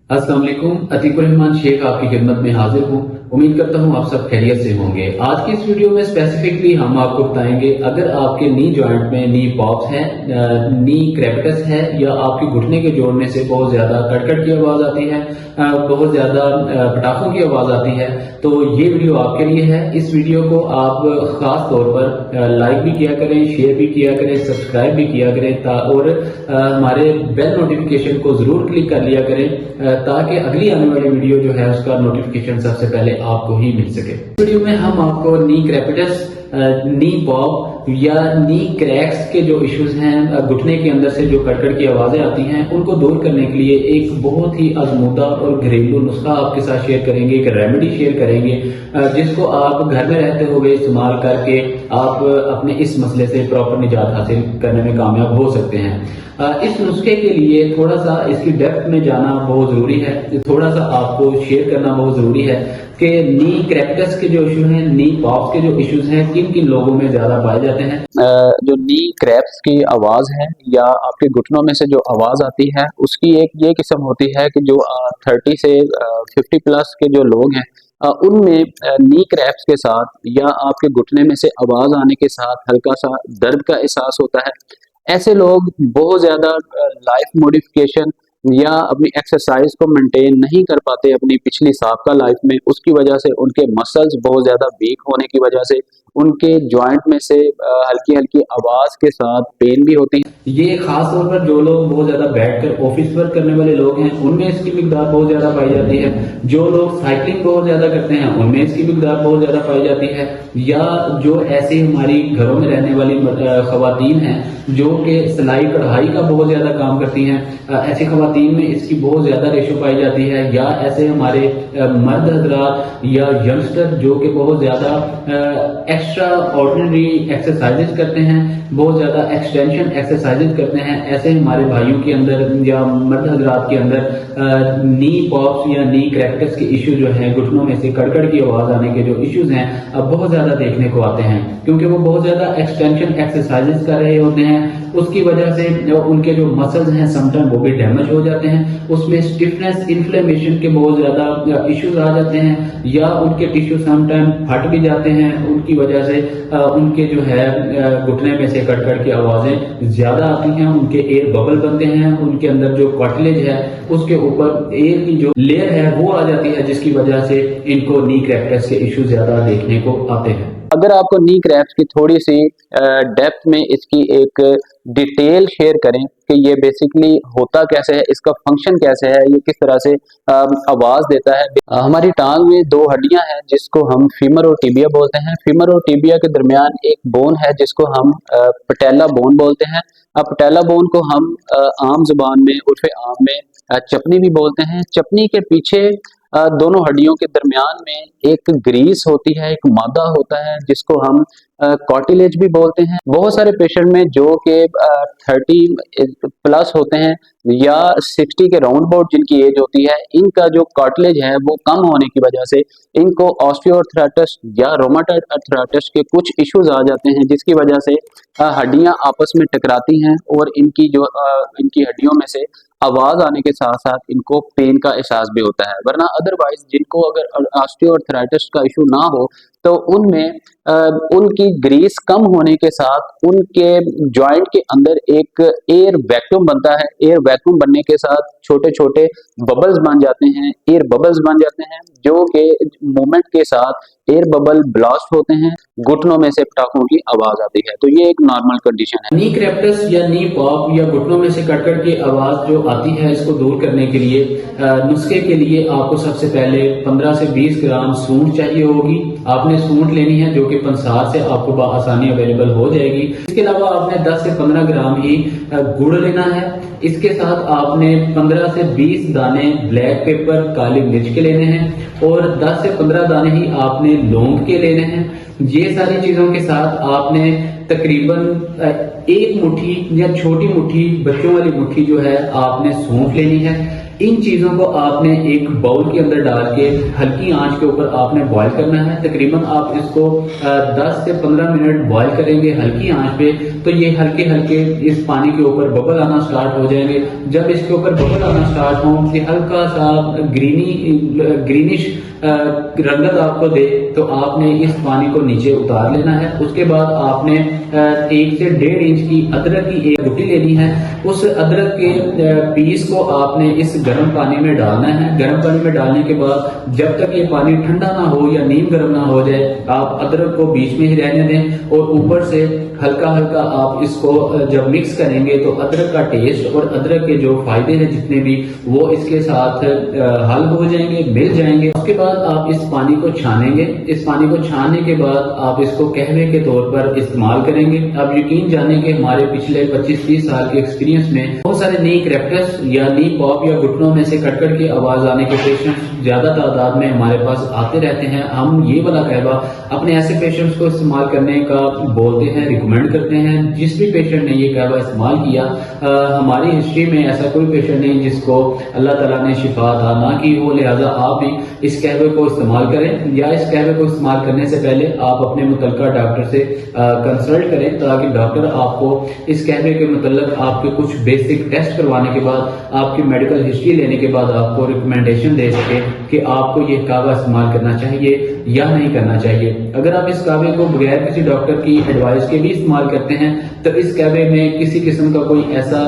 अस्सलाम वालेकुम। अतीकुर रहमान शेख आपकी खिदमत में हाजिर हूँ। उम्मीद करता हूँ आप सब खैरियत से होंगे। आज की इस वीडियो में स्पेसिफिकली हम आपको बताएंगे, अगर आपके नी जॉइंट में नी पॉप्स है, नी क्रेपिटस है, या आपके घुटने के जोड़ने से बहुत ज्यादा कड़कड़ की आवाज आती है, बहुत ज्यादा पटाखों की आवाज आती है, तो ये वीडियो आपके लिए है। इस वीडियो को आप खास तौर पर लाइक भी किया करें, शेयर भी किया करें, सब्सक्राइब भी किया करें और हमारे बेल नोटिफिकेशन को जरूर क्लिक कर लिया करें ताकि अगली आने वाली वीडियो जो है उसका नोटिफिकेशन सबसे पहले आपको ही मिल सके। इस वीडियो में हम आपको नी क्रेपिटस, नी पॉप या नी क्रैक्स के जो इश्यूज हैं, घुटने के अंदर से जो कड़कड़ की आवाजें आती हैं, उनको दूर करने के लिए एक बहुत ही आजमूदा और घरेलू नुस्खा आपके साथ शेयर करेंगे, एक रेमेडी शेयर करेंगे जिसको आप घर में रहते हुए इस्तेमाल करके आप अपने इस मसले से प्रॉपर निजात हासिल करने में कामयाब हो सकते हैं। इस नुस्खे के लिए थोड़ा सा इसकी डेप्थ में जाना बहुत जरूरी है, थोड़ा सा आपको शेयर करना बहुत जरूरी है कि नी क्रेपिटस के जो इशू हैं, नी पॉप्स के जो इश्यूज हैं, किन किन लोगों में ज्यादा पाए जाते हैं। जो नी क्रैप्स की आवाज है या आपके घुटनों में से जो आवाज आती है, उसकी एक ये किस्म होती है कि जो 30 से 50 प्लस के जो लोग हैं उनमें नी क्रैप्स के साथ या आपके घुटने में से आवाज आने के साथ हल्का सा दर्द का एहसास होता है। ऐसे लोग बहुत ज्यादा लाइफ मॉडिफिकेशन या अपनी एक्सरसाइज को मेंटेन नहीं कर पाते अपनी पिछली साबका लाइफ में। उसकी वजह से उनके मसल्स बहुत ज्यादा वीक होने की वजह से उनके जॉइंट में से हल्की हल्की आवाज के साथ पेन भी होती है। ये खास तौर पर जो लोग बहुत ज्यादा बैठकर ऑफिस वर्क करने वाले लोग हैं उनमें इसकी मिकदार बहुत ज्यादा पाई जाती है। जो लोग साइकिलिंग बहुत ज्यादा करते हैं उनमें इसकी मिकदार बहुत ज्यादा पाई जाती है। या जो ऐसे हमारी घरों में रहने वाली खवातीन हैं जो कि सिलाई कढ़ाई का बहुत ज्यादा काम करती हैं, ऐसी खवातीन में इसकी बहुत ज्यादा रेशो पाई जाती है। या ऐसे हमारे मर्द हजरात या यंगस्टर जो कि बहुत ज्यादा एक्स्ट्रा ऑर्डिनरी एक्सरसाइजेज करते हैं, बहुत ज्यादा एक्सटेंशन एक्सरसाइजेज करते हैं, ऐसे हमारे भाइयों के अंदर या मर्द हजरात के अंदर नी पॉप्स या नी क्रैपिटस के इश्यू जो है, घुटनों में से कड़कड़ की आवाज आने के जो इश्यूज हैं अब बहुत ज्यादा देखने को आते हैं, क्योंकि वो बहुत ज्यादा एक्सटेंशन एक्सरसाइजेज कर रहे होते हैं। उसकी वजह से उनके जो मसल्स हैं समटाइम वो भी डैमेज हो जाते हैं, उसमें स्टिफनेस इन्फ्लेमेशन के बहुत ज्यादा इश्यूज आ जाते हैं, या उनके टिश्यू समटाइम फट भी जाते हैं। उनकी वजह से उनके जो है घुटने में से कड़कड़ की आवाजें ज्यादा आती हैं, उनके एयर बबल बनते हैं, उनके अंदर जो कार्टिलेज है उसके ऊपर एयर की जो लेयर है वो आ जाती है, जिसकी वजह से इनको नी क्रैपिटस के इश्यू ज्यादा देखने को आते हैं। अगर आपको नी क्रैप्स की थोड़ी सी डेप्थ में इसकी एक डिटेल शेयर करें कि ये बेसिकली होता कैसे है, इसका फंक्शन कैसे है, ये किस तरह से आवाज देता है। हमारी टांग में दो हड्डियां हैं जिसको हम फीमर और टिबिया बोलते हैं। फीमर और टिबिया के दरमियान एक बोन है जिसको हम पटेला बोन बोलते हैं। पटेला बोन को हम आम जुबान में उर्फ आम में चपनी भी बोलते हैं। चपनी के पीछे दोनों हड्डियों के दरमियान में एक ग्रीस होती है, एक मादा होता है जिसको हम कार्टिलेज भी बोलते हैं। बहुत सारे पेशेंट में जो कि 30 प्लस होते हैं या 60 के राउंड अबाउट जिनकी एज होती है, इनका जो कार्टिलेज है वो कम होने की वजह से इनको ऑस्टियोआर्थराइटिस या रोमाटॉइड अर्थराइटिस के कुछ इश्यूज आ जाते हैं, जिसकी वजह से हड्डियां आपस में टकराती हैं और इनकी हड्डियों में से आवाज आने के साथ साथ इनको पेन का एहसास भी होता है। वरना अदरवाइज जिनको अगर ऑस्टियोआर्थराइटिस का इशू ना हो तो उनमें उनकी ग्रीस कम होने के साथ उनके जॉइंट के अंदर एक एयर वैक्यूम बनता है। एयर वैक्यूम बनने के साथ छोटे छोटे बबल्स बन जाते हैं, एयर बबल्स बन जाते हैं, जो कि मूवमेंट के साथ एयर बबल ब्लास्ट होते हैं, घुटनों में से पटाखों की आवाज आती है। तो ये एक नॉर्मल कंडीशन है। नी क्रैपिटस या नी पॉप या घुटनों में से कड़कड़ की आवाज जो आती है, इसको दूर करने के लिए नुस्खे के लिए आपको सबसे पहले 15 से 20 ग्राम सूंठ चाहिए होगी। आपने सूंठ लेनी है जो कि पंसार से आपको आसानी अवेलेबल हो जाएगी। इसके अलावा आपने 10 से 15 ग्राम ही गुड़ लेना है। इसके साथ आपने 15 से 20 दाने ब्लैक पेपर काली मिर्च के लेने हैं और 10 से 15 दाने ही आपने लौंग के लेने हैं। ये सारी चीजों के साथ आपने तकरीबन एक मुट्ठी या छोटी मुट्ठी, बच्चों वाली मुट्ठी जो है आपने सौंफ लेनी है। इन चीजों को आपने एक बाउल के अंदर डाल के हल्की आंच के ऊपर आपने बॉईल करना है। तकरीबन आप इसको 10 से 15 मिनट बॉईल करेंगे हल्की आंच पे, तो ये हल्के हल्के इस पानी के ऊपर बबल आना स्टार्ट हो जाएंगे। जब इसके ऊपर बबल आना स्टार्ट हो, ये हल्का सा ग्रीनिश रंगत आपको दे, तो आपने इस पानी को नीचे उतार लेना है। उसके बाद आपने 1 से 1.5 इंच की अदरक की एक गुठी लेनी है। उस अदरक के पीस को आपने इस गर्म पानी में डालना है। गर्म पानी में डालने के बाद जब तक ये पानी ठंडा ना हो या नीम गर्म ना हो जाए, आप अदरक को बीच में ही रहने दें और ऊपर से हल्का हल्का आप इसको जब मिक्स करेंगे तो अदरक का टेस्ट और अदरक के जो फायदे हैं जितने भी, वो इसके साथ हल हो जाएंगे, मिल जाएंगे। उसके बाद आप इस पानी को छानेंगे। इस पानी को छानने के बाद आप इसको कहवे के तौर पर इस्तेमाल करेंगे। आप यकीन जाने कि हमारे पिछले 25-30 साल के एक्सपीरियंस में बहुत सारे नी क्रैक्टस या नी पॉप या घुटनों में से कटकट की आवाज आने के पेशेंट्स ज्यादा तादाद में हमारे पास आते रहते हैं। हम ये वाला कहवा अपने ऐसे पेशेंट्स को इस्तेमाल करने का बोलते हैं, रिकमेंड करते हैं। जिस भी पेशेंट ने ये कहवा इस्तेमाल किया, हमारी हिस्ट्री में ऐसा कोई पेशेंट नहीं जिसको अल्लाह ताला ने शिफा अता ना की हो। लिहाजा आप भी इस कहवे को इस्तेमाल करें, या इस कहवे को इस्तेमाल करने से पहले आप अपने मुतल्लिका डॉक्टर से कंसल्ट करें, ताकि डॉक्टर आपको इस कहवे के मुतल्लिक आपके कुछ बेसिक टेस्ट करवाने के बाद, आपकी मेडिकल हिस्ट्री लेने के बाद आपको रिकमेंडेशन दे सके कि आपको ये कहवा इस्तेमाल करना चाहिए या नहीं करना चाहिए। अगर आप इस कहवे को बगैर किसी डॉक्टर की एडवाइस के भी इस्तेमाल करते हैं, तो इस कहवे में किसी किस्म का कोई ऐसा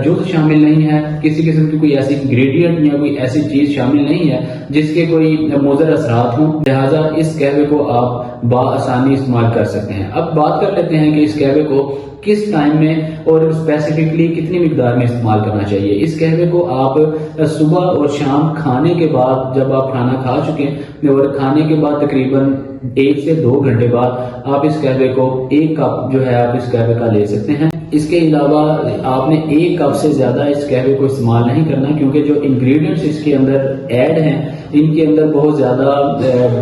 जुज़ शामिल नहीं है, किसी किस्म की कोई ऐसी इंग्रेडिएंट या कोई ऐसी चीज शामिल नहीं है जिसके कोई मुज़र असरात हों। लिहाजा इस कहवे को आप बाआसानी इस्तेमाल कर सकते हैं। अब बात कर लेते हैं कि इस कहवे को किस टाइम में और स्पेसिफिकली कितनी मिकदार में इस्तेमाल करना चाहिए। इस कहवे को आप सुबह और शाम खाने के बाद, जब आप खाना खा चुके और खाने के बाद तकरीबन 1 से 2 घंटे बाद आप इस कहवे को 1 कप जो है आप इस कहवे का ले सकते हैं। इसके अलावा आपने 1 कप से ज्यादा इस कहवे को इस्तेमाल नहीं करना, क्योंकि जो इंग्रेडिएंट्स इसके अंदर ऐड हैं, इनके अंदर बहुत ज्यादा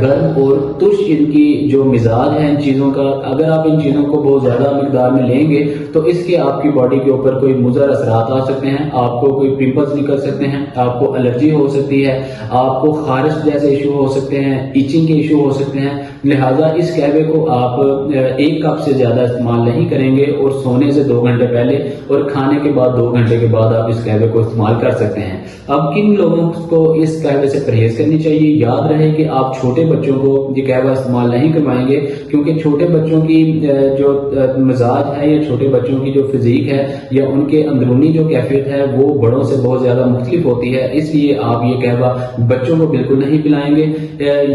गर्म और तुश इनकी जो मिजाज है इन चीजों का, अगर आप इन चीजों को बहुत ज्यादा मिकदार में लेंगे तो इसके आपकी बॉडी के ऊपर कोई मुज़र असरात आ सकते हैं। आपको कोई पिंपल्स निकल सकते हैं, आपको एलर्जी हो सकती है, आपको खारिश जैसे इशू हो सकते हैं, इचिंग के इशू हो सकते हैं। लिहाजा इस कहवे को आप 1 कप से ज्यादा इस्तेमाल नहीं करेंगे, और सोने से 2 घंटे पहले और खाने के बाद 2 घंटे के बाद आप इस कहवे को इस्तेमाल कर सकते हैं। अब किन लोगों को इस कहवे से परहेज करनी चाहिए? याद रहे कि आप छोटे बच्चों को ये कहवा इस्तेमाल नहीं करवाएंगे, क्योंकि छोटे बच्चों की जो मिजाज है या छोटे बच्चों की जो फिजिक है या उनके अंदरूनी जो कैफियत है वो बड़ों से बहुत ज्यादा मुख्तलिफ होती है। इसलिए आप ये कहवा बच्चों को बिल्कुल नहीं पिलाएंगे।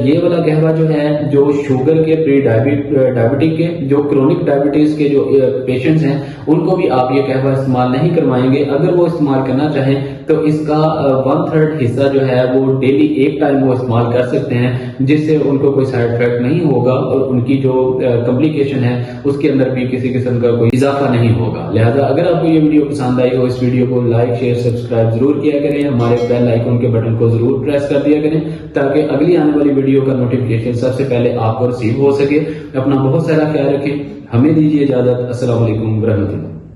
ये वाला कहवा जो है, जो शुगर के, प्री डायबिटिक के, जो क्रोनिक डायबिटीज के जो पेशेंट्स हैं, उनको भी आप ये कहवा इस्तेमाल नहीं करवाएंगे। अगर वो इस्तेमाल करना चाहें तो इसका 1/3 हिस्सा जो है वो डेली 1 टाइम वो इस्तेमाल कर सकते हैं, जिससे उनको कोई साइड इफेक्ट नहीं होगा और उनकी जो कॉम्प्लिकेशन है उसके अंदर भी किसी किस्म का कोई इजाफा नहीं होगा। लिहाजा अगर आपको ये वीडियो पसंद आई हो, इस वीडियो को लाइक, शेयर, सब्सक्राइब जरूर किया करें। हमारे बेल आइकन के बटन को जरूर प्रेस कर दिया करें, ताकि अगली आने वाली वीडियो का नोटिफिकेशन सबसे पहले आपको रिसीव हो सके। अपना बहुत सारा ख्याल रखें। हमें दीजिए इजाजत। अस्सलाम वालेकुम रहमतुल्लाह।